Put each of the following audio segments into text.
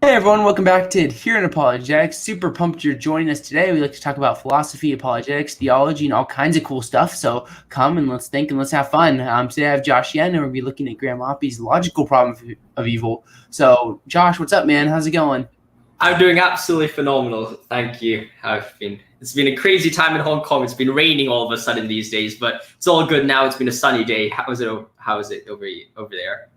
Hey everyone, welcome back to Here in Apologetics. Super pumped you're joining us today. We like to talk about philosophy, apologetics, theology, and all kinds of cool stuff. So come and let's think and let's have fun. Today I have Josh Yen, and we'll be looking at Graham Oppy's logical problem of evil. So Josh, what's up, man? How's it going? I'm doing absolutely phenomenal. Thank you. It's been a crazy time in Hong Kong. It's been raining all of a sudden these days, but it's all good now. It's been a sunny day. How is it over there?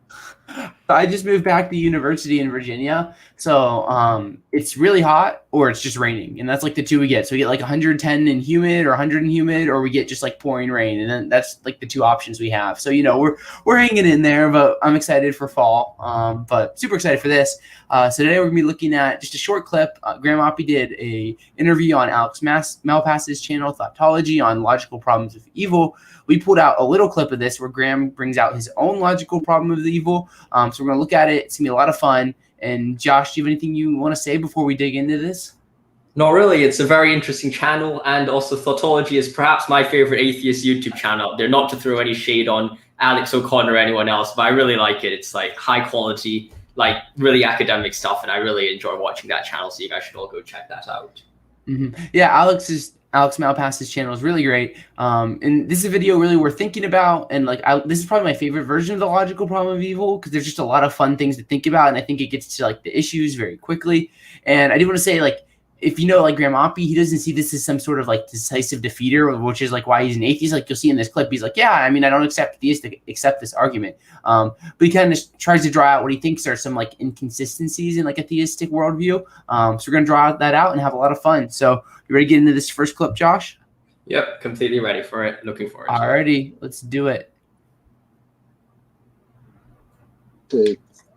I just moved back to university in Virginia, so it's really hot or it's just raining, and that's like the two we get. So we get like 110 and humid, or 100 and humid, or we get just like pouring rain, and then that's like the two options we have. So we're hanging in there, but I'm excited for fall. But super excited for this. So today we're gonna be looking at just a short clip. Graham Oppy did a interview on Alex Malpass's channel, Thoughtology, on logical problems of evil. We pulled out a little clip of this where Graham brings out his own logical problem of the evil. So we're going to look at it. It's going to be a lot of fun. And Josh, do you have anything you want to say before we dig into this? Not really. It's a very interesting channel. And also Thoughtology is perhaps my favorite atheist YouTube channel. They're not to throw any shade on Alex O'Connor or anyone else, but I really like it. It's like high quality, like really academic stuff. And I really enjoy watching that channel. So you guys should all go check that out. Mm-hmm. Yeah, Alex Malpass's channel is really great. And this is a video really worth thinking about. And this is probably my favorite version of the logical problem of evil, because there's just a lot of fun things to think about. And I think it gets to like the issues very quickly. And I do want to say, like, if you know, like Graham Oppy, he doesn't see this as some sort of like decisive defeater, which is like why he's an atheist. Like you'll see in this clip, he's like, yeah, I mean, I don't accept this argument. But he kind of tries to draw out what he thinks are some like inconsistencies in like a theistic worldview. So we're going to draw that out and have a lot of fun. So you ready to get into this first clip, Josh? Yep, completely ready for it. Looking forward to it. Alrighty, let's do it.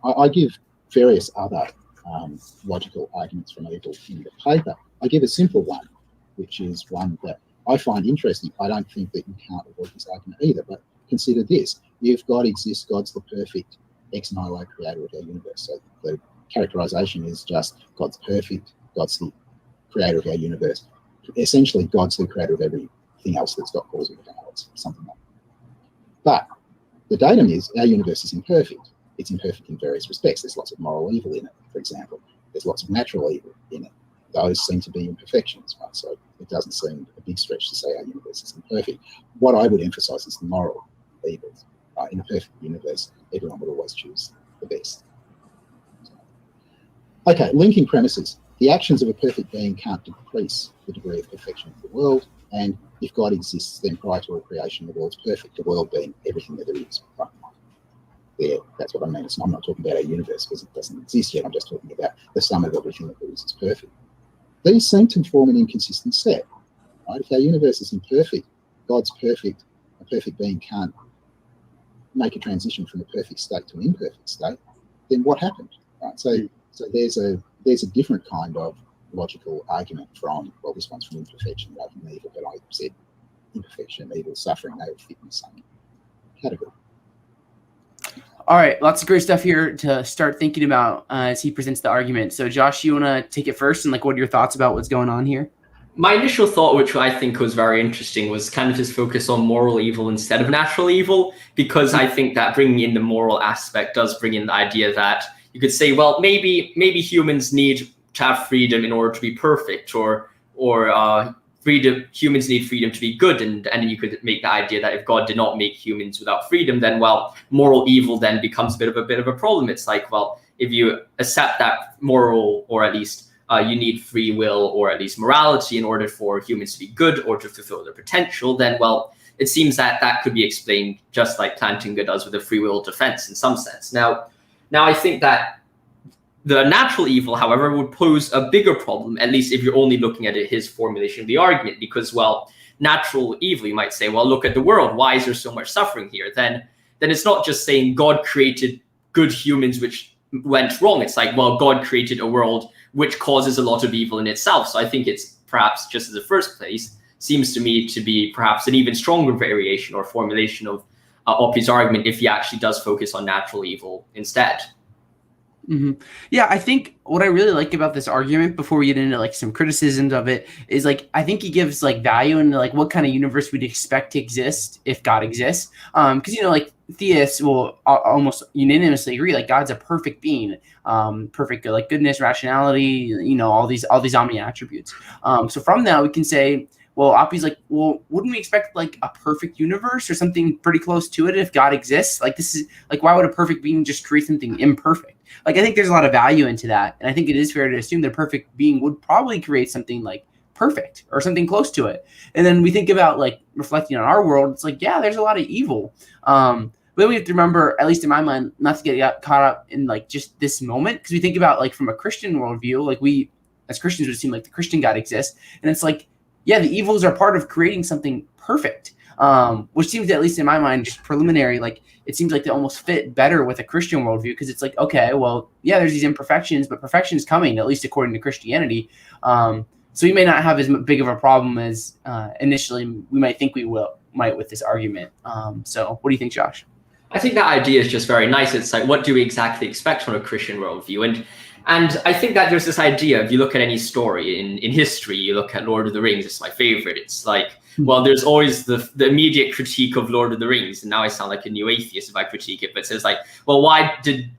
I give various other logical arguments from evil in the paper. I give a simple one, which is one that I find interesting. I don't think that you can't avoid this argument either, but consider this. If God exists, God's the perfect ex nihilo creator of our universe. So the characterization is just God's perfect, God's the creator of our universe. Essentially, God's the creator of everything else that's got causal power, something like that. But the datum is our universe is imperfect. It's imperfect in various respects. There's lots of moral evil in it, for example. There's lots of natural evil in it. Those seem to be imperfections, right? So it doesn't seem a big stretch to say our universe is imperfect. What I would emphasize is the moral evils. In a perfect universe, everyone would always choose the best. Okay, linking premises. The actions of a perfect being can't decrease the degree of perfection of the world. And if God exists, then prior to all creation, the world's perfect, the world being everything that there is. Right? There, that's what I mean. I'm not talking about our universe because it doesn't exist yet. I'm just talking about the sum of everything that there is perfect. These seem to form an inconsistent set. Right? If our universe is imperfect, God's perfect, a perfect being can't make a transition from a perfect state to an imperfect state, then what happened? Right? So there's a different kind of logical argument from, well, this one's from imperfection rather than evil, but I said imperfection, evil, suffering, they would fit in the same category. All right, lots of great stuff here to start thinking about as he presents the argument. So Josh, you want to take it first, and like, what are your thoughts about what's going on here? My initial thought, which I think was very interesting, was kind of his focus on moral evil instead of natural evil, because I think that bringing in the moral aspect does bring in the idea that you could say, well, maybe humans need to have freedom in order to be perfect, or humans need freedom to be good, and you could make the idea that if God did not make humans without freedom, then, well, moral evil then becomes a bit of a problem. It's like, well, if you accept that moral, or at least you need free will, or at least morality, in order for humans to be good or to fulfill their potential, then, well, it seems that could be explained just like Plantinga does with the free will defense in some sense. Now I think that the natural evil, however, would pose a bigger problem, at least if you're only looking at his formulation of the argument, because, well, natural evil, you might say, well, look at the world. Why is there so much suffering here? Then it's not just saying God created good humans which went wrong. It's like, well, God created a world which causes a lot of evil in itself. So I think it's perhaps, just as the first place, seems to me to be perhaps an even stronger variation or formulation of Oppy's argument if he actually does focus on natural evil instead. Mm-hmm. Yeah, I think what I really like about this argument, before we get into like some criticisms of it, is like I think he gives like value into like what kind of universe we'd expect to exist if God exists. Because like theists will almost unanimously agree, like God's a perfect being, perfect good, like goodness, rationality, all these omni attributes. So from that we can say, well, Oppy's like, well, wouldn't we expect like a perfect universe or something pretty close to it if God exists? Like, this is like, why would a perfect being just create something imperfect? Like, I think there's a lot of value into that, and I think it is fair to assume that a perfect being would probably create something like perfect or something close to it. And then we think about like reflecting on our world, it's like, yeah, there's a lot of evil. But we have to remember, at least in my mind, not to get caught up in like just this moment, because we think about like from a Christian worldview, like we as Christians would seem like the Christian God exists, and it's like, yeah, the evils are part of creating something perfect, which seems to, at least in my mind, just preliminary, like it seems like they almost fit better with a Christian worldview, because it's like, okay, well, yeah, there's these imperfections, but perfection is coming, at least according to Christianity. So we may not have as big of a problem as initially we might think we might with this argument. So what do you think, Josh? I think that idea is just very nice. It's like, what do we exactly expect from a Christian worldview? And I think that there's this idea, if you look at any story in history, you look at Lord of the Rings, it's my favorite. It's like, well, there's always the immediate critique of Lord of the Rings. And now I sound like a new atheist if I critique it, but it says like, well, why did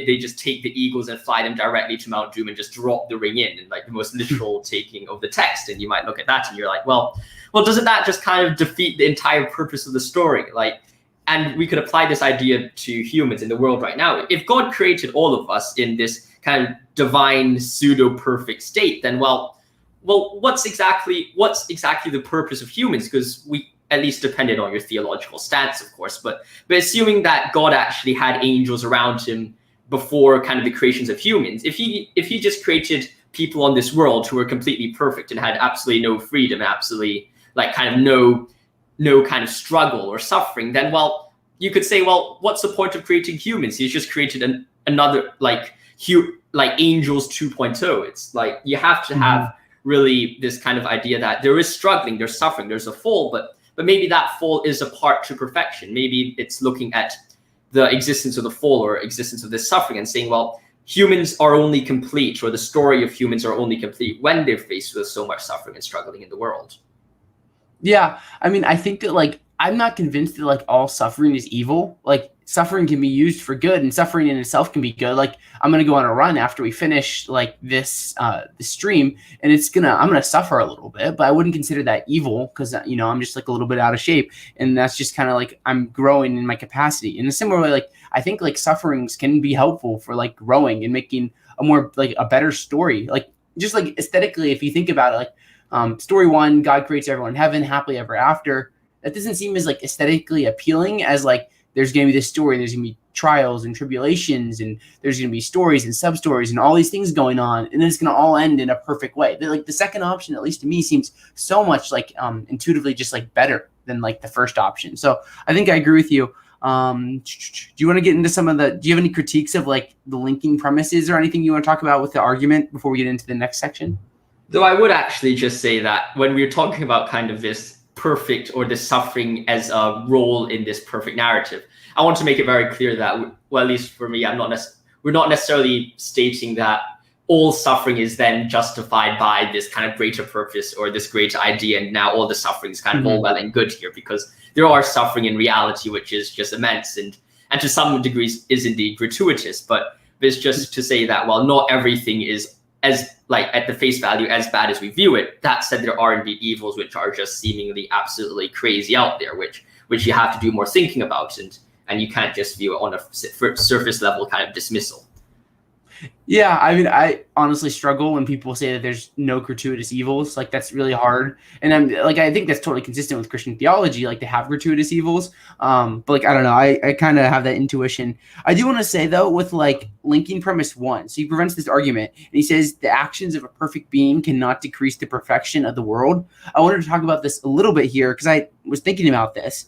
they just take the eagles and fly them directly to Mount Doom and just drop the ring in, and like the most literal taking of the text? And you might look at that and you're like, well, doesn't that just kind of defeat the entire purpose of the story? Like, and we could apply this idea to humans in the world right now. If God created all of us in this kind of divine pseudo-perfect state, then well, what's exactly the purpose of humans? Because we, at least depended on your theological stance, of course, but assuming that God actually had angels around him before kind of the creations of humans, if he just created people on this world who were completely perfect and had absolutely no freedom, absolutely like kind of no kind of struggle or suffering, then well, you could say, well, what's the point of creating humans? He's just created another like angels 2.0. It's like you have to have really this kind of idea that there is struggling, there's suffering, there's a fall, but maybe that fall is a part to perfection. Maybe it's looking at the existence of the fall or existence of this suffering and saying, well, humans are only complete, or the story of humans are only complete when they're faced with so much suffering and struggling in the world. Yeah, I mean, I think that like I'm not convinced that like all suffering is evil. Like suffering can be used for good, and suffering in itself can be good. Like I'm gonna go on a run after we finish like this stream, and I'm gonna suffer a little bit, but I wouldn't consider that evil, because I'm just like a little bit out of shape, and that's just kind of like I'm growing in my capacity. In a similar way, like I think like sufferings can be helpful for like growing and making a more like a better story. Like just like aesthetically, if you think about it, like story one, God creates everyone in heaven, happily ever after. That doesn't seem as like aesthetically appealing as like there's going to be this story, there's going to be trials and tribulations, and there's going to be stories and sub stories and all these things going on, and then it's going to all end in a perfect way. Like the second option, at least to me, seems so much like intuitively just like better than like the first option. So I think I agree with you. Do you want to get into do you have any critiques of like the linking premises or anything you want to talk about with the argument before we get into the next section? Though I would actually just say that when we're talking about kind of this perfect or the suffering as a role in this perfect narrative, I want to make it very clear that, well, at least for me, we're not necessarily stating that all suffering is then justified by this kind of greater purpose or this greater idea, and now all the suffering is kind of all well and good here, because there are suffering in reality which is just immense and to some degrees is indeed gratuitous, but it's just to say that, well, not everything is as like at the face value as bad as we view it. That said, there are indeed evils which are just seemingly absolutely crazy out there, which you have to do more thinking about, and you can't just view it on a surface level kind of dismissal. Yeah, I mean, I honestly struggle when people say that there's no gratuitous evils. Like that's really hard, and I think that's totally consistent with Christian theology. Like to have gratuitous evils, but like I don't know, I kind of have that intuition. I do want to say though, with like linking premise one, so he prevents this argument, and he says the actions of a perfect being cannot decrease the perfection of the world. I wanted to talk about this a little bit here because I was thinking about this.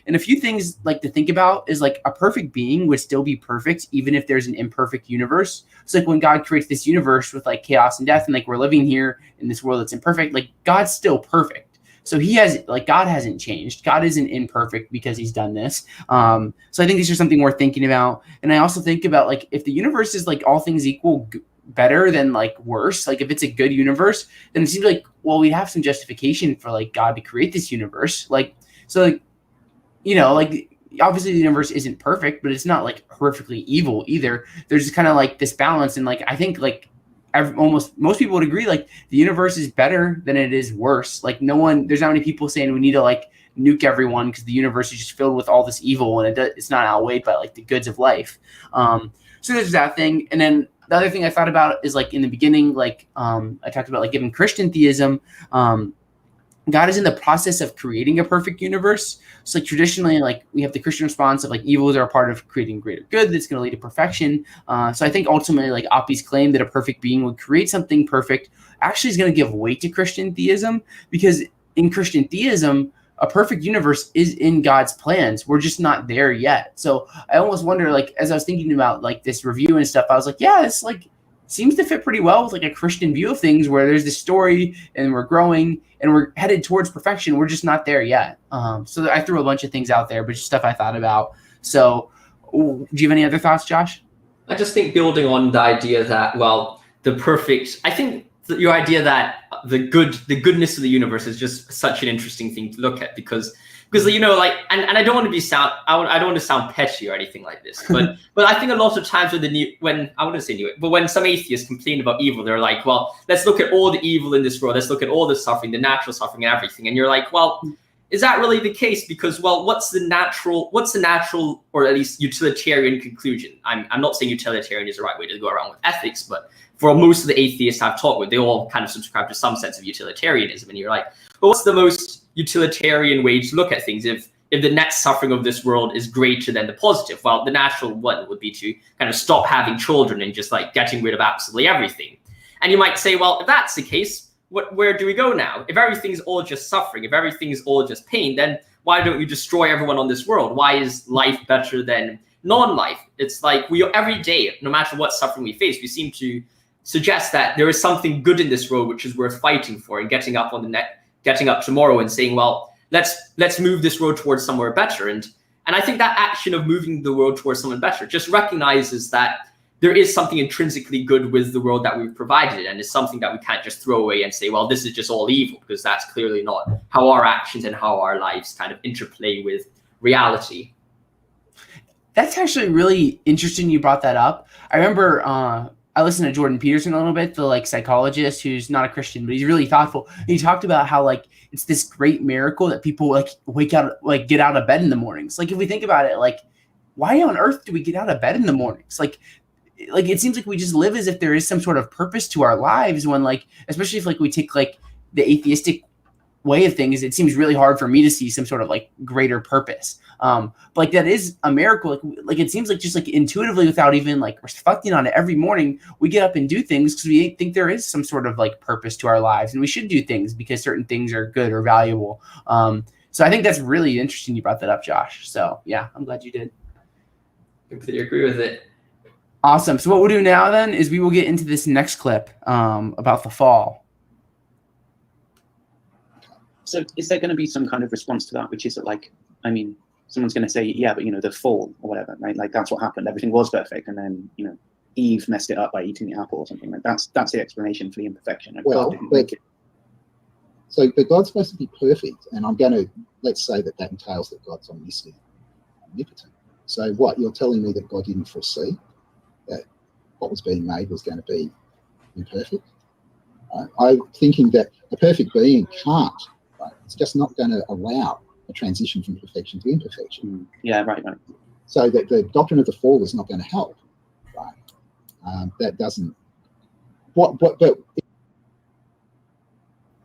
And a few things like to think about is like a perfect being would still be perfect even if there's an imperfect universe. So like when God creates this universe with like chaos and death, and like we're living here in this world that's imperfect, like God's still perfect. So God hasn't changed. God isn't imperfect because he's done this. So I think this is something worth thinking about. And I also think about like if the universe is like all things equal better than like worse, like if it's a good universe, then it seems like, well, we have some justification for like God to create this universe. Like, so like, like obviously the universe isn't perfect, but it's not like horrifically evil either. There's just kind of like this balance, and like I think like almost most people would agree like the universe is better than it is worse. Like there's not many people saying we need to like nuke everyone because the universe is just filled with all this evil and it's not outweighed by like the goods of life. So there's that thing, and then the other thing I thought about is like in the beginning, like I talked about like given Christian theism, God is in the process of creating a perfect universe. So like traditionally, like we have the Christian response of like evils are a part of creating greater good that's going to lead to perfection. So I think ultimately like Oppy's claim that a perfect being would create something perfect actually is going to give weight to Christian theism, because in Christian theism, a perfect universe is in God's plans. We're just not there yet. So I almost wonder, like, as I was thinking about like this review and stuff, I was like, yeah, it's like seems to fit pretty well with like a Christian view of things where there's this story and we're growing and we're headed towards perfection. We're just not there yet. So I threw a bunch of things out there, but just stuff I thought about. So do you have any other thoughts, Josh? I just think building on the idea that, well, I think your idea that the goodness of the universe is just such an interesting thing to look at, because you know, like, and I don't want to I don't want to sound petty or anything like this, but I think a lot of times when I wouldn't say but when some atheists complain about evil, they're like, well, let's look at all the evil in this world, let's look at all the suffering, the natural suffering and everything, and you're like, well, is that really the case? Because, well, what's the natural or at least utilitarian conclusion? I'm not saying utilitarian is the right way to go around with ethics, but for most of the atheists I've talked with, they all kind of subscribe to some sense of utilitarianism, and you're like, well, what's the most utilitarian way to look at things if the net suffering of this world is greater than the positive? Well, the natural one would be to kind of stop having children and just like getting rid of absolutely everything. And you might say, well, if that's the case, where do we go now? If everything's all just suffering, if everything's all just pain, then why don't you destroy everyone on this world? Why is life better than non-life? It's like every day, no matter what suffering we face, we seem to suggest that there is something good in this world which is worth fighting for, and getting up tomorrow and saying, well, let's move this world towards somewhere better. And I think that action of moving the world towards somewhere better just recognizes that there is something intrinsically good with the world that we've provided, and it's something that we can't just throw away and say, well, this is just all evil, because that's clearly not how our actions and how our lives kind of interplay with reality. That's actually really interesting you brought that up. I remember I listened to Jordan Peterson a little bit, the like psychologist who's not a Christian, but he's really thoughtful. And he talked about how like it's this great miracle that people like get out of bed in the mornings. Like if we think about it, like why on earth do we get out of bed in the mornings? Like it seems like we just live as if there is some sort of purpose to our lives, when like, especially if like we take like the atheistic way of things, it seems really hard for me to see some sort of like greater purpose. But like that is a miracle. Like it seems like just like intuitively, without even like reflecting on it, every morning we get up and do things because we think there is some sort of like purpose to our lives, and we should do things because certain things are good or valuable. So I think that's really interesting you brought that up, Josh. So yeah, I'm glad you did. Completely agree with it. Awesome. So what we'll do now then is we will get into this next clip about the fall. So is there going to be some kind of response to that, which is that, like, I mean, someone's going to say, yeah, but, you know, the fall or whatever, right? Like, that's what happened. Everything was perfect. And then, you know, Eve messed it up by eating the apple or something. Like that's the explanation for the imperfection. And well, God didn't make it. But God's supposed to be perfect. And I'm going to, let's say that entails that God's omniscient, omnipotent. So what, you're telling me that God didn't foresee that what was being made was going to be imperfect? I'm thinking that a perfect being can't. Right? It's just not going to allow a transition from perfection to imperfection. Yeah, right. So that the doctrine of the fall is not going to help. Right? That doesn't. But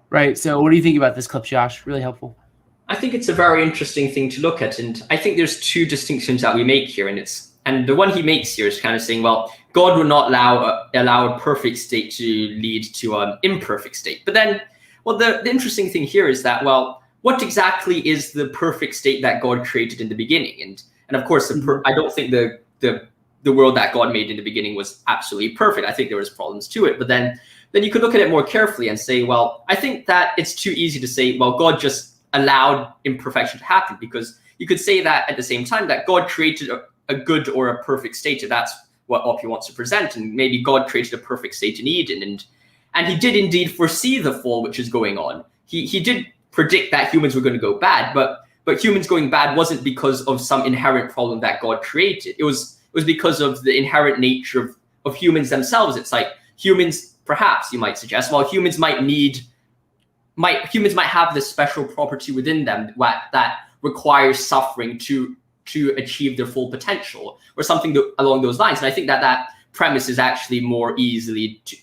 right. So what do you think about this clip, Josh? Really helpful. I think it's a very interesting thing to look at, and I think there's two distinctions that we make here, and the one he makes here is kind of saying, well, God would not allow a perfect state to lead to an imperfect state. But then, well, the interesting thing here is that, well, what exactly is the perfect state that God created in the beginning? And of course, I don't think the world that God made in the beginning was absolutely perfect. I think there was problems to it. But then you could look at it more carefully and say, well, I think that it's too easy to say, well, God just allowed imperfection to happen, because you could say that at the same time that God created a good or a perfect state, and that's what Oppy wants to present. And maybe God created a perfect state in Eden, and he did indeed foresee the fall which is going on. He did predict that humans were going to go bad, but but humans going bad wasn't because of some inherent problem that God created. It was because of the inherent nature of humans themselves. It's like humans, perhaps you might suggest, well, humans might have this special property within them that requires suffering to achieve their full potential, or something along those lines. And I think that premise is actually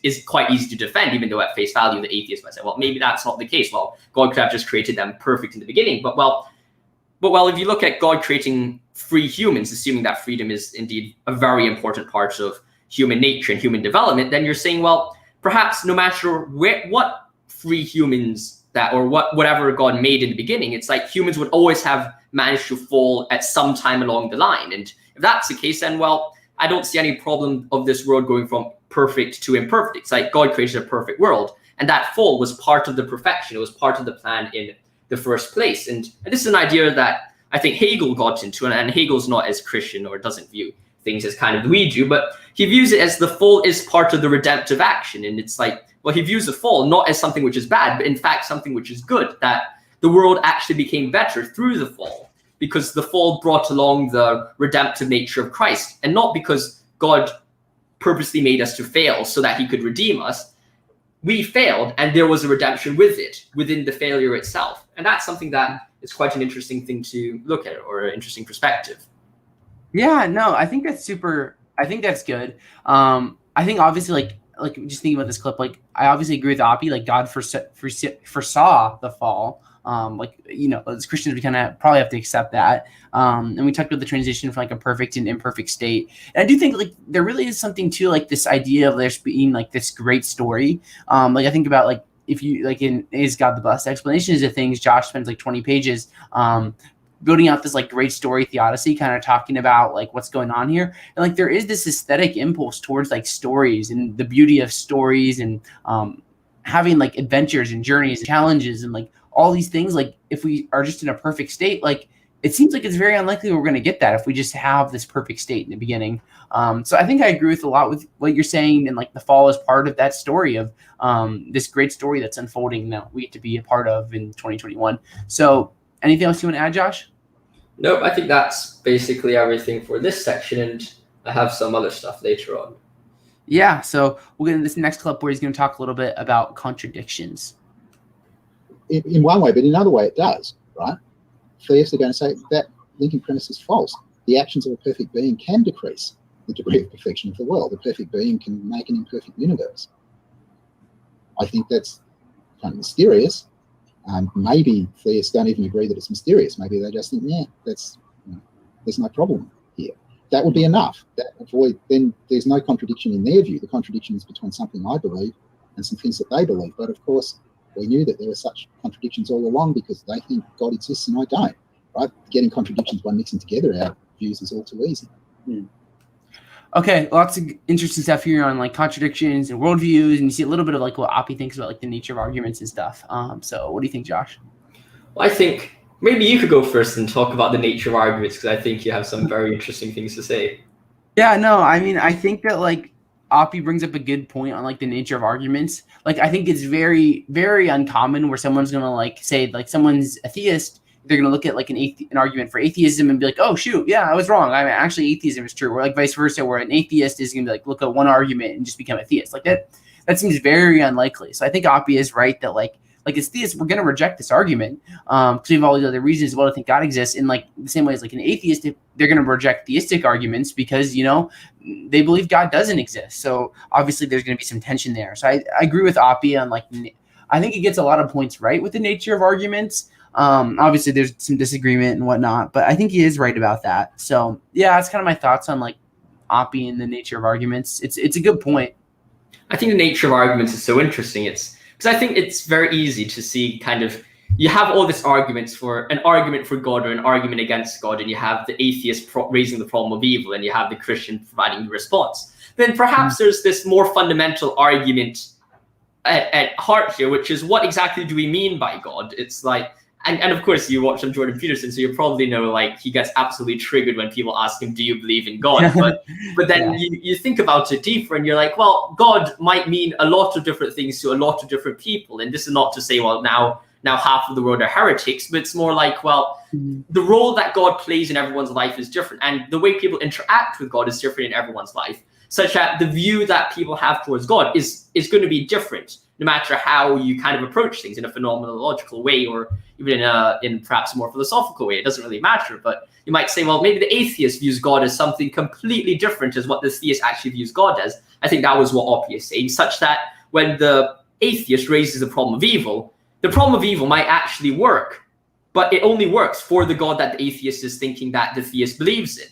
is quite easy to defend, even though at face value the atheist might say, well, maybe that's not the case. Well, God could have just created them perfect in the beginning. But if you look at God creating free humans, assuming that freedom is indeed a very important part of human nature and human development, then you're saying, well, perhaps no matter what free humans whatever God made in the beginning, it's like humans would always have managed to fall at some time along the line. And if that's the case, then, well, I don't see any problem of this world going from perfect to imperfect. It's like God created a perfect world, and that fall was part of the perfection. It was part of the plan in the first place. And this is an idea that I think Hegel got into, and Hegel's not as Christian or doesn't view things as kind of we do, but he views it as the fall is part of the redemptive action. And it's like, well, he views the fall not as something which is bad, but in fact something which is good, that the world actually became better through the fall, because the fall brought along the redemptive nature of Christ, and not because God purposely made us to fail so that he could redeem us. We failed, and there was a redemption with it, within the failure itself. And that's something that is quite an interesting thing to look at, or an interesting perspective. Yeah, no, I think that's good. I think obviously like just thinking about this clip, like I obviously agree with Oppy, like God foresaw the fall. As Christians, we kind of probably have to accept that. And we talked about the transition from like a perfect and imperfect state. And I do think like there really is something to like this idea of there being like this great story. I think about like, if you like in Is God the Blessed, explanations of things, Josh spends like 20 pages building out this like great story theodicy, kind of talking about like what's going on here. And like there is this aesthetic impulse towards like stories and the beauty of stories, and having like adventures and journeys and challenges and like all these things. Like if we are just in a perfect state, like it seems like it's very unlikely we're going to get that if we just have this perfect state in the beginning. So I think I agree with a lot with what you're saying, and like the fall is part of that story of this great story that's unfolding that we get to be a part of in 2021. So anything else you want to add, Josh? Nope, I think that's basically everything for this section, and I have some other stuff later on. Yeah, so we'll get into this next clip where he's going to talk a little bit about contradictions. In one way, but in another way it does, right? Theists are going to say that linking premise is false. The actions of a perfect being can decrease the degree of perfection of the world. A perfect being can make an imperfect universe. I think that's kind of mysterious. Maybe theists don't even agree that it's mysterious. Maybe they just think, there's no problem here. That would be enough. Then there's no contradiction in their view. The contradiction is between something I believe and some things that they believe. But of course, we knew that there were such contradictions all along because they think God exists and I don't. Right? Getting contradictions by mixing together our views is all too easy. Okay, lots of interesting stuff here on like contradictions and worldviews, and you see a little bit of like what Oppy thinks about like the nature of arguments and stuff. So what do you think, Josh? Well, I think maybe you could go first and talk about the nature of arguments, because I think you have some very interesting things to say. Yeah, no, I mean, I think that like Oppy brings up a good point on like the nature of arguments. Like I think it's very, very uncommon where someone's gonna like say like someone's a theist. They're going to look at like an argument for atheism and be like, oh, shoot, yeah, I was wrong. I mean, actually, atheism is true. Or like vice versa, where an atheist is going to be like, look at one argument and just become a theist. Like that seems very unlikely. So I think Oppy is right that like as theists, we're going to reject this argument because we have all these other reasons as well to think God exists. In like the same way as like an atheist, they're going to reject theistic arguments because, they believe God doesn't exist. So obviously there's going to be some tension there. So I agree with Oppy on like, I think he gets a lot of points right with the nature of arguments. Obviously there's some disagreement and whatnot, but I think he is right about that. So yeah, that's kind of my thoughts on like Oppy and the nature of arguments. It's a good point. I think the nature of arguments is so interesting. It's because I think it's very easy to see kind of, you have all these arguments for an argument for God or an argument against God, and you have the atheist raising the problem of evil, and you have the Christian providing the response. Then perhaps there's this more fundamental argument at heart here, which is what exactly do we mean by God? It's like, and of course you watch some Jordan Peterson, so you probably know like he gets absolutely triggered when people ask him, do you believe in God? But then you think about it deeper and you're like, well, God might mean a lot of different things to a lot of different people. And this is not to say, well, now now half of the world are heretics, but it's more like, well, the role that God plays in everyone's life is different, and the way people interact with God is different in everyone's life, such that the view that people have towards God is going to be different, no matter how you kind of approach things in a phenomenological way, or even in perhaps a more philosophical way. It doesn't really matter, but you might say, well, maybe the atheist views God as something completely different as what the theist actually views God as. I think that was what Oppy is saying, such that when the atheist raises the problem of evil might actually work, but it only works for the God that the atheist is thinking that the theist believes in.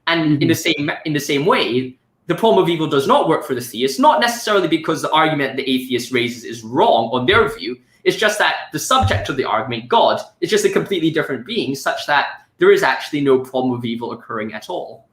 And in the same way, the problem of evil does not work for the theist, not necessarily because the argument the atheist raises is wrong on their view. It's just that the subject of the argument, God, is just a completely different being, such that there is actually no problem of evil occurring at all.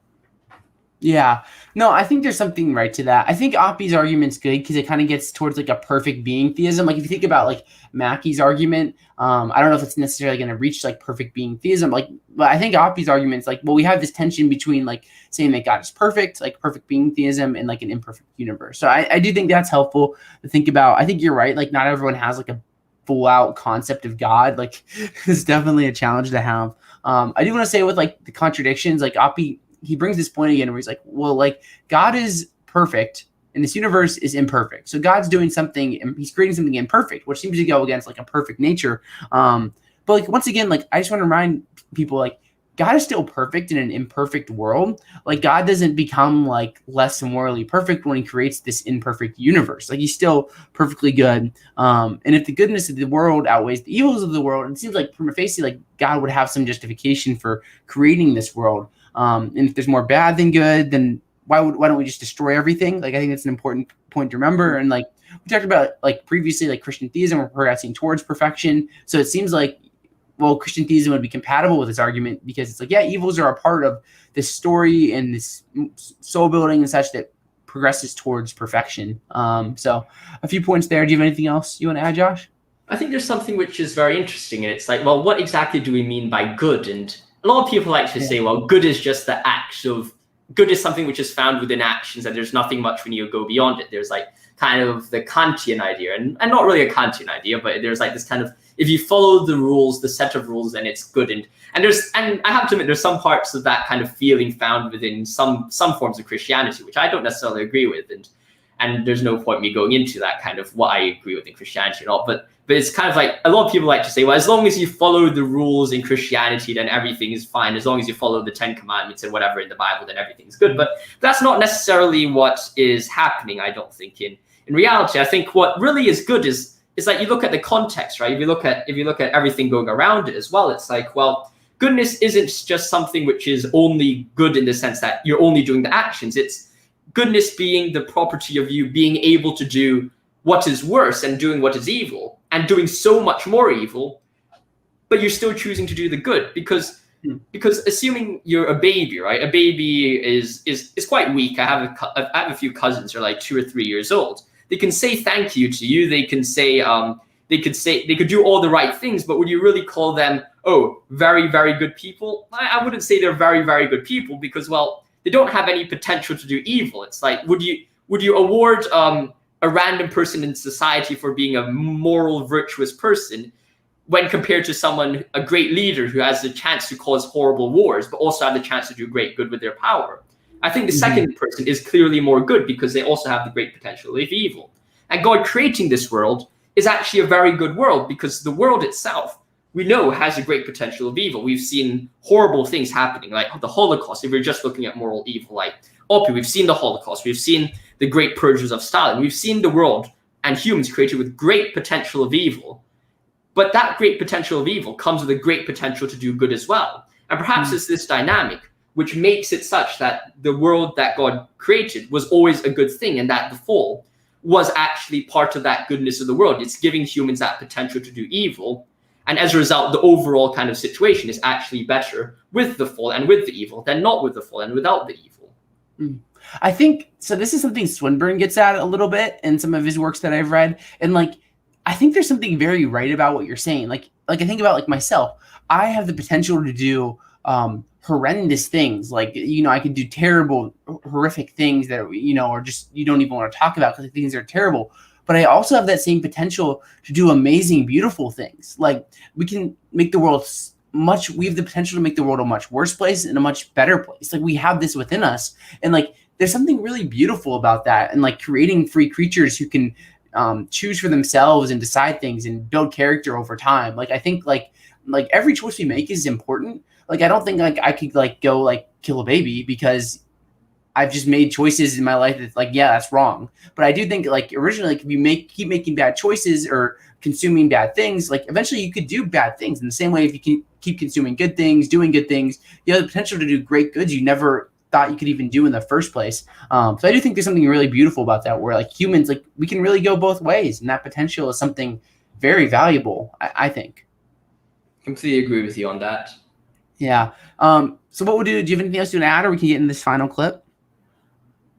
Yeah, no, I think there's something right to that. I think Oppy's argument's good because it kind of gets towards like a perfect being theism. Like if you think about like Mackey's argument, I don't know if it's necessarily going to reach like perfect being theism. Like, but I think Oppy's argument's like, well, we have this tension between like saying that God is perfect, like perfect being theism, and like an imperfect universe. So I do think that's helpful to think about. I think you're right. Like not everyone has like a full out concept of God. Like it's definitely a challenge to have. I do want to say with like the contradictions, like Oppy, he brings this point again where he's like, well, like God is perfect and this universe is imperfect. So God's doing something and he's creating something imperfect, which seems to go against like a perfect nature. But like, once again, like I just want to remind people, like God is still perfect in an imperfect world. Like God doesn't become like less morally perfect when he creates this imperfect universe. Like he's still perfectly good. And if the goodness of the world outweighs the evils of the world, it seems like prima facie, like God would have some justification for creating this world. And if there's more bad than good, then why don't we just destroy everything? Like I think that's an important point to remember. And like we talked about like previously, like Christian theism, we're progressing towards perfection. So it seems like, well, Christian theism would be compatible with this argument because it's like, yeah, evils are a part of this story and this soul building and such that progresses towards perfection. So a few points there. Do you have anything else you want to add, Josh? I think there's something which is very interesting, and it's like, well, what exactly do we mean by good? And a lot of people like to say, well, good is just the act of, good is something which is found within actions, and there's nothing much when you go beyond it. There's like kind of the Kantian idea, and not really a Kantian idea, but there's like this kind of, if you follow the rules, the set of rules, then it's good. And I have to admit, there's some parts of that kind of feeling found within some forms of Christianity, which I don't necessarily agree with. And there's no point me going into that kind of what I agree with in Christianity or not. But it's kind of like, a lot of people like to say, well, as long as you follow the rules in Christianity, then everything is fine. As long as you follow the 10 Commandments and whatever in the Bible, then everything's good. But that's not necessarily what is happening, I don't think. In reality, I think what really is good is like you look at the context, right? If you look at everything going around it as well, it's like, well, goodness isn't just something which is only good in the sense that you're only doing the actions. It's goodness being the property of you being able to do what is worse and doing what is evil, and doing so much more evil, but you're still choosing to do the good because assuming you're a baby, right? A baby is quite weak. I have a few cousins who are like 2 or 3 years old. They can say thank you to you. They can say they could do all the right things, but would you really call them, oh, very, very good people? I wouldn't say they're very, very good people because, well, they don't have any potential to do evil. It's like, would you award a random person in society for being a moral, virtuous person when compared to someone, a great leader who has the chance to cause horrible wars, but also have the chance to do great good with their power? I think the second person is clearly more good because they also have the great potential of evil. And God creating this world is actually a very good world because the world itself, we know, has a great potential of evil. We've seen horrible things happening, like the Holocaust. If we're just looking at moral evil, like Oppy, we've seen the Holocaust. We've seen the great purges of Stalin. We've seen the world and humans created with great potential of evil. But that great potential of evil comes with a great potential to do good as well. And perhaps it's this dynamic which makes it such that the world that God created was always a good thing, and that the fall was actually part of that goodness of the world. It's giving humans that potential to do evil. And as a result, the overall kind of situation is actually better with the fall and with the evil than not with the fall and without the evil. I think, so this is something Swinburne gets at a little bit in some of his works that I've read. And like, I think there's something very right about what you're saying. Like I think about like myself, I have the potential to do horrendous things. Like, you know, I could do terrible, horrific things that, you know, or just, you don't even want to talk about because things are terrible. but I also have that same potential to do amazing, beautiful things. Like we can make the world we have the potential to make the world a much worse place and a much better place. Like we have this within us, and like there's something really beautiful about that, and like creating free creatures who can choose for themselves and decide things and build character over time. Like I think like every choice we make is important. Like I don't think like I could like go like kill a baby because I've just made choices in my life that's like, yeah, that's wrong. But I do think like originally, like, if you keep making bad choices or consuming bad things, like eventually you could do bad things. In the same way, if you can keep consuming good things, doing good things, you have the potential to do great goods you never thought you could even do in the first place. So I do think there's something really beautiful about that, where like humans, like we can really go both ways, and that potential is something very valuable, I think. Completely agree with you on that. Yeah. So what we'll do you have anything else to add, or we can get in this final clip?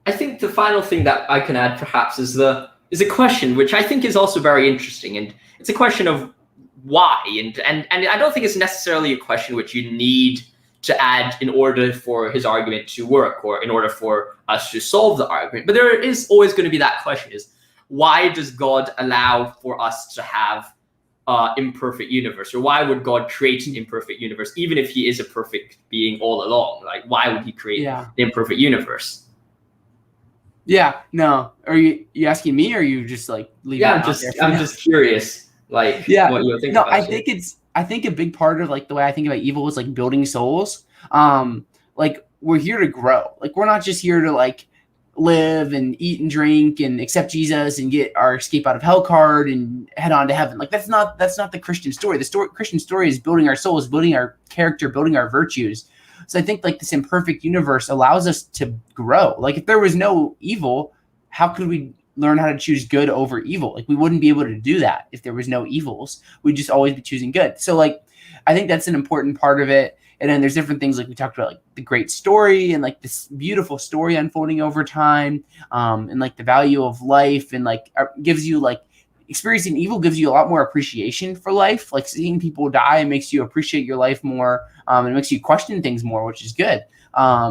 I think the final thing that I can add perhaps is a question which I think is also very interesting, and it's a question of why, and I don't think it's necessarily a question which you need to add in order for his argument to work, or in order for us to solve the argument. But there is always going to be that question: is why does God allow for us to have imperfect universe, or why would God create an imperfect universe even if he is a perfect being all along? Like, why would he create an imperfect universe? Yeah, no. Are you asking me, or are you just like leaving? Yeah, I'm just curious, like, what you think. No, about I think a big part of like the way I think about evil is like building souls. Like we're here to grow. Like we're not just here to like live and eat and drink and accept Jesus and get our escape out of hell card and head on to heaven. Like that's not the Christian story. Christian story is building our souls, building our character, building our virtues. So I think like this imperfect universe allows us to grow. Like if there was no evil, how could we learn how to choose good over evil? Like we wouldn't be able to do that if there was no evils. We'd just always be choosing good. So like I think that's an important part of it. And then there's different things like we talked about, like the great story and like this beautiful story unfolding over time, and like the value of life, and like gives you like experiencing evil gives you a lot more appreciation for life. Like seeing people die makes you appreciate your life more, and it makes you question things more, which is good.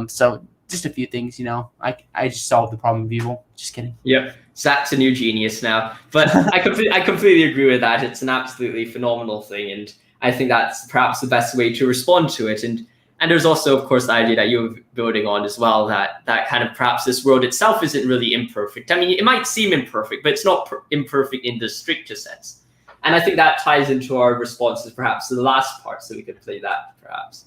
So just a few things, I just solved the problem of evil. Just kidding. Yep. Zach's a new genius now, but I completely agree with that. It's an absolutely phenomenal thing, and I think that's perhaps the best way to respond to it. And there's also, of course, the idea that you're building on as well, that kind of perhaps this world itself isn't really imperfect. I mean, it might seem imperfect, but it's not imperfect in the strictest sense. And I think that ties into our responses perhaps to the last part, so we could play that perhaps.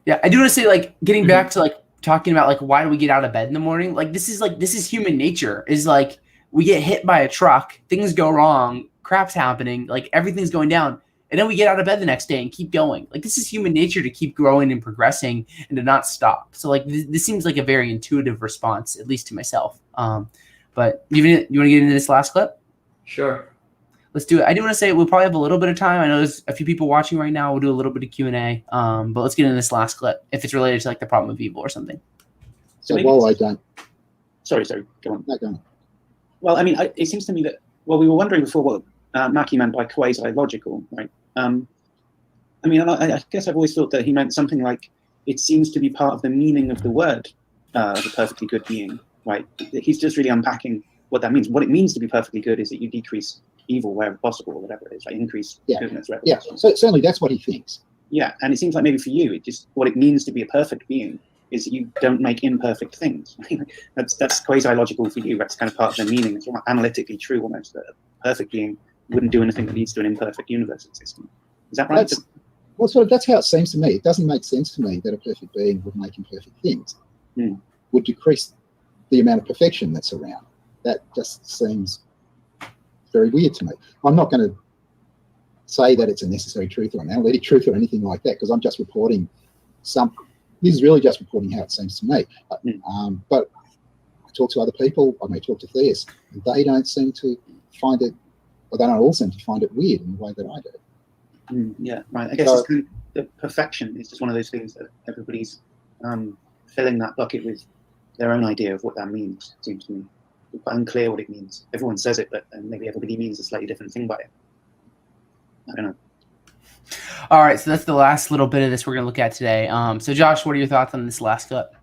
Yeah, I do want to say, like, getting back to like talking about like why do we get out of bed in the morning? Like this is human nature. Is like we get hit by a truck, things go wrong, crap's happening, like everything's going down. And then we get out of bed the next day and keep going. Like this is human nature to keep growing and progressing and to not stop. So like this seems like a very intuitive response, at least to myself. But you want to get into this last clip? Sure. Let's do it. I do want to say we'll probably have a little bit of time. I know there's a few people watching right now. We'll do a little bit of Q&A. But let's get into this last clip if it's related to like the problem of evil or something. So while I don't. Sorry, go on. No, go on. Well, I mean, it seems to me that, we were wondering before what Mackie meant by quasi-logical, right? I mean, I guess I've always thought that he meant something like, it seems to be part of the meaning of the word, the perfectly good being, right? He's just really unpacking what that means. What it means to be perfectly good is that you decrease evil wherever possible, or whatever it is, like increase goodness wherever possible. So certainly that's what he thinks. Yeah, and it seems like maybe for you, what it means to be a perfect being is that you don't make imperfect things. That's quasi-logical for you. That's kind of part of the meaning. It's analytically true almost, that a perfect being wouldn't do anything that leads to an imperfect universe existing. Is that right? That's how it seems to me. It doesn't make sense to me that a perfect being would make imperfect things. Would decrease the amount of perfection that's around. That just seems very weird to me. I'm not going to say that it's a necessary truth or an analytic truth or anything like that, because I'm just reporting this is really just reporting how it seems to me. But I talk to other people, I may talk to theists, and they don't seem to find it, or they don't all seem to find it weird in the way that I do. Yeah, right. I guess it's kind of, the perfection is just one of those things that everybody's filling that bucket with their own idea of what that means, it seems to me. It's quite unclear what it means. Everyone says it, but maybe everybody means a slightly different thing by it. I don't know. All right, so that's the last little bit of this we're going to look at today. So Josh, what are your thoughts on this last clip?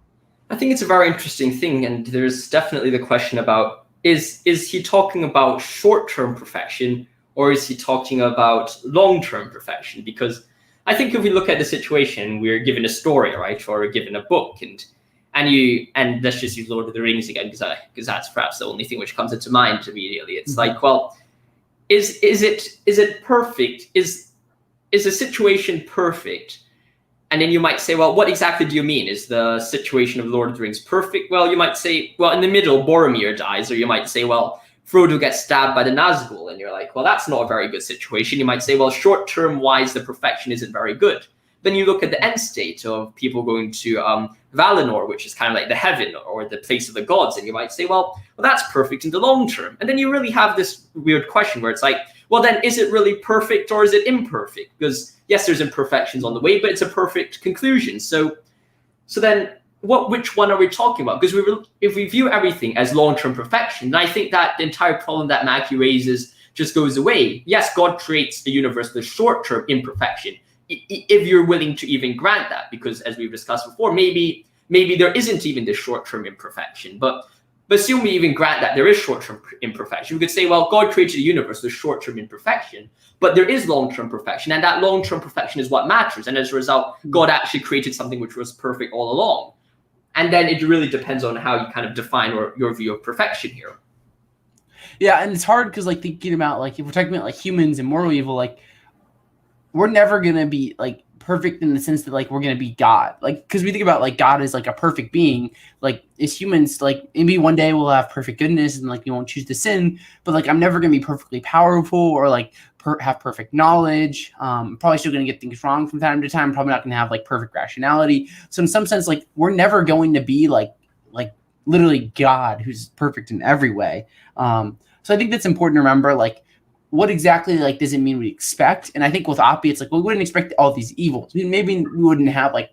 I think it's a very interesting thing, and there's definitely the question about is he talking about short-term perfection, or is he talking about long-term perfection? Because I think if we look at the situation, we're given a story, right, or given a book, and let's just use Lord of the Rings again, because that's perhaps the only thing which comes into mind immediately. It's like, well, is it perfect? Is the situation perfect? And then you might say, well, what exactly do you mean? Is the situation of Lord of the Rings perfect? Well, you might say, well, in the middle, Boromir dies. Or you might say, well, Frodo gets stabbed by the Nazgul. And you're like, well, that's not a very good situation. You might say, well, short-term wise, the perfection isn't very good. Then you look at the end state of people going to Valinor, which is kind of like the heaven or the place of the gods. And you might say, well, that's perfect in the long term. And then you really have this weird question where it's like, well, then is it really perfect or is it imperfect? Because yes, there's imperfections on the way, but it's a perfect conclusion. So then which one are we talking about? Because if we view everything as long-term perfection, then I think that the entire problem that Maggie raises just goes away. Yes, God creates the universe with short-term imperfection, if you're willing to even grant that, because as we've discussed before, maybe there isn't even this short-term imperfection, but assume we even grant that there is short-term imperfection. We could say, well, God created a universe with short-term imperfection, but there is long-term perfection, and that long-term perfection is what matters. And as a result, God actually created something which was perfect all along. And then it really depends on how you kind of define your view of perfection here. Yeah, and it's hard because, like, thinking about, like, if we're talking about, like, humans and moral evil, like, we're never going to be, like, perfect in the sense that, like, we're going to be God. Like, because we think about, like, God is, like, a perfect being. Like, as humans, like, maybe one day we'll have perfect goodness and, like, we won't choose to sin. But, like, I'm never going to be perfectly powerful or, like, have perfect knowledge. Probably still going to get things wrong from time to time. Probably not going to have, like, perfect rationality. So in some sense, like, we're never going to be, like literally God who's perfect in every way. So I think that's important to remember, like, what exactly, like, does it mean we expect? And I think with Oppy, it's like, well, we wouldn't expect all these evils. I mean, maybe we wouldn't have, like,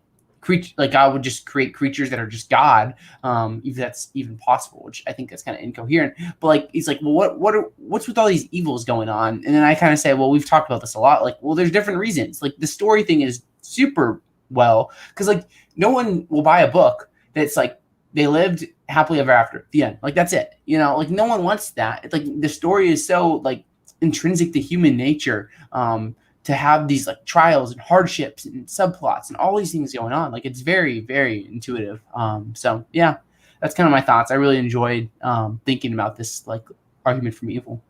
God would just create creatures that are just God, if that's even possible, which I think that's kind of incoherent. But, like, he's like, well, what's with all these evils going on? And then I kind of say, well, we've talked about this a lot. Like, well, there's different reasons. Like, the story thing is super well, because, like, no one will buy a book that's like they lived happily ever after, the end. Like, that's it. You know, like, no one wants that. It's like the story is so, like, intrinsic to human nature, to have these, like, trials and hardships and subplots and all these things going on. Like, it's very, very intuitive. So yeah, that's kind of my thoughts. I really enjoyed thinking about this, like, argument from evil.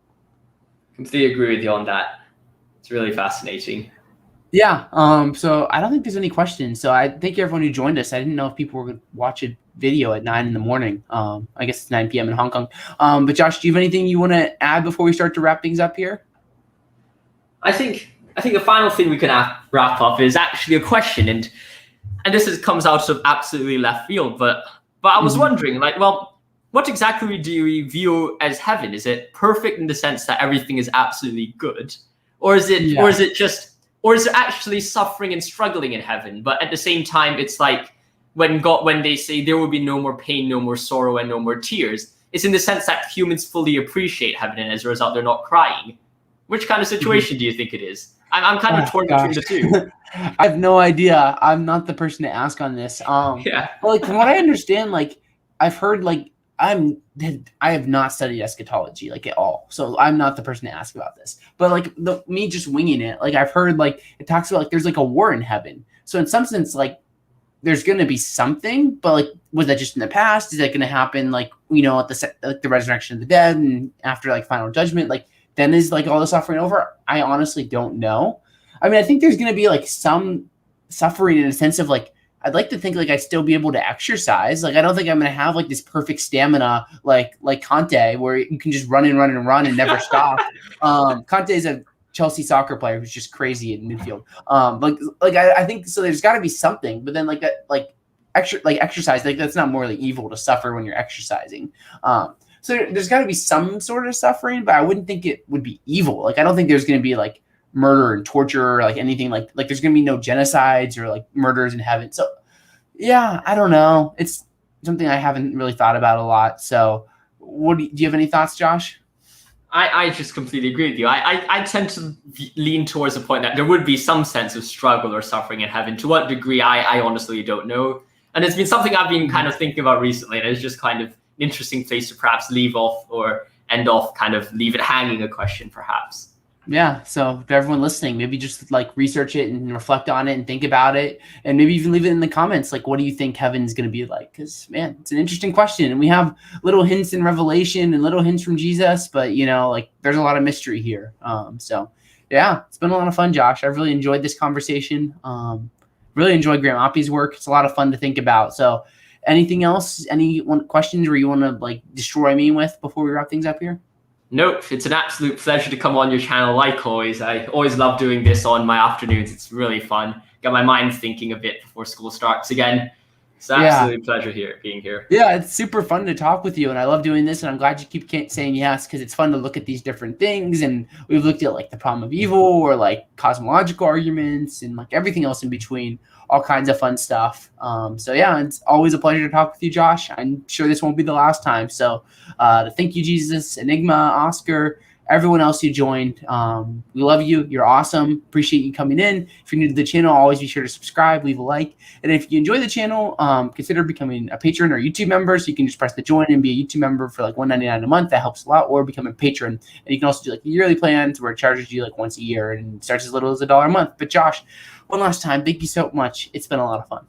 Completely agree with you on that. It's really fascinating. Yeah. So I don't think there's any questions. So I thank you everyone who joined us. I didn't know if people were going to watch a video at 9 a.m. I guess it's 9 p.m. in Hong Kong. But Josh, do you have anything you want to add before we start to wrap things up here? I think the final thing we can wrap up is actually a question, and this comes out of absolutely left field, but I was wondering, like, well, what exactly do you view as heaven? Is it perfect in the sense that everything is absolutely good, or is it or is there actually suffering and struggling in heaven? But at the same time, it's like when they say there will be no more pain, no more sorrow, and no more tears, it's in the sense that humans fully appreciate heaven, and as a result, they're not crying. Which kind of situation do you think it is? I'm kind of torn between the two. I have no idea. I'm not the person to ask on this. Yeah. But, like, from what I understand, like, I've heard, like, I have not studied eschatology, like, at all, so I'm not the person to ask about this. But, like, me just winging it, like, I've heard, like, it talks about, like, there's, like, a war in heaven. So in some sense, like, there's going to be something, but, like, was that just in the past? Is that going to happen, like, you know, at the resurrection of the dead and after, like, final judgment? Like, then is, like, all the suffering over? I honestly don't know. I mean, I think there's going to be, like, some suffering in a sense of, like, I'd like to think, like, I'd still be able to exercise. Like, I don't think I'm going to have, like, this perfect stamina like Conte, where you can just run and never stop. Conte is a Chelsea soccer player who's just crazy in midfield. I think so. There's got to be something, but then, like, that, like exercise, like, that's not morally evil to suffer when you're exercising. So there's got to be some sort of suffering, but I wouldn't think it would be evil. Like, I don't think there's going to be, like, murder and torture or, like, anything like there's going to be no genocides or, like, murders in heaven. So yeah, I don't know. It's something I haven't really thought about a lot. So do you have any thoughts, Josh? I just completely agree with you. I tend to lean towards the point that there would be some sense of struggle or suffering in heaven. To what degree, I honestly don't know. And it's been something I've been kind of thinking about recently, and it's just kind of interesting place to perhaps leave off or end off, kind of leave it hanging a question perhaps. Yeah, so to everyone listening, maybe just like research it and reflect on it and think about it, and maybe even leave it in the comments. Like, what do you think heaven's going to be like? Because, man, it's an interesting question, and we have little hints in Revelation and little hints from Jesus, but, you know, like, there's a lot of mystery here. So, yeah, it's been a lot of fun, Josh. I've really enjoyed this conversation. Really enjoyed Graham Oppy's work. It's a lot of fun to think about. So, anything else? Any questions where you want to, like, destroy me with before we wrap things up here? Nope, it's an absolute pleasure to come on your channel like always. I always love doing this on my afternoons. It's really fun. Get my mind thinking a bit before school starts again. It's an absolute pleasure being here. Yeah, it's super fun to talk with you, and I love doing this, and I'm glad you keep saying yes, because it's fun to look at these different things, and we've looked at like the problem of evil or like cosmological arguments and like everything else in between, all kinds of fun stuff. So yeah, it's always a pleasure to talk with you, Josh. I'm sure this won't be the last time. So thank you, Jesus, Enigma, Oscar, everyone else who joined. We love you. You're awesome. Appreciate you coming in. If you're new to the channel, always be sure to subscribe, leave a like. And if you enjoy the channel, consider becoming a patron or YouTube member. So you can just press the join and be a YouTube member for like $1.99 a month. That helps a lot. Or become a patron. And you can also do like yearly plans where it charges you like once a year and starts as little as $1 a month. But Josh, one last time, thank you so much. It's been a lot of fun.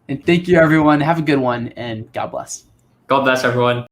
And thank you, everyone. Have a good one, and God bless. God bless everyone.